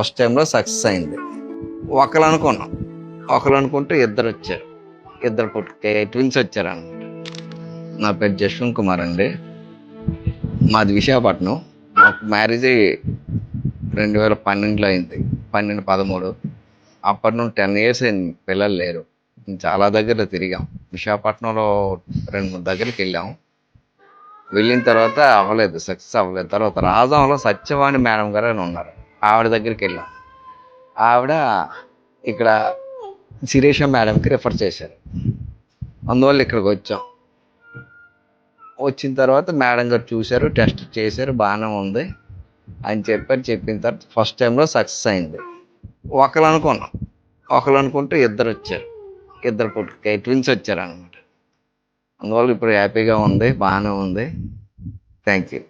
First టైంలో success అయింది. ఒకరు అనుకున్నాం, ఒకరు అనుకుంటే ఇద్దరు వచ్చారు, ఇద్దరు ట్విన్స్ వచ్చారు అన్నమాట. నా పేరు జశ్వంత్ కుమార్ అండి, మాది విశాఖపట్నం. నాకు మ్యారేజ్ 2012లో అయింది, 12-13. అప్పటి నుండి 10 years అయింది, పిల్లలు లేరు. చాలా దగ్గర తిరిగాం, విశాఖపట్నంలో 2-3 దగ్గరికి వెళ్ళాం. వెళ్ళిన తర్వాత అవ్వలేదు, సక్సెస్ అవ్వలేదు. తర్వాత రాజంలో సత్యవాణి మేడం గారు అని ఉన్నారు, ఆవిడ దగ్గరికి వెళ్ళాం. ఆవిడ ఇక్కడ శిరీష మేడంకి రిఫర్ చేశారు, అందువల్ల ఇక్కడికి వచ్చాం. వచ్చిన తర్వాత మేడం గారు చూశారు, టెస్ట్ చేశారు, బాగానే ఉంది అని చెప్పారు. చెప్పిన తర్వాత ఫస్ట్ టైంలో సక్సెస్ అయింది. ఒకరు అనుకున్నాం, ఒకరు అనుకుంటే ఇద్దరు వచ్చారు, ఇద్దరు ట్విన్స్ వచ్చారు అన్నమాట. అందువల్ల ఇప్పుడు హ్యాపీగా ఉంది, బాగానే ఉంది. Thank you.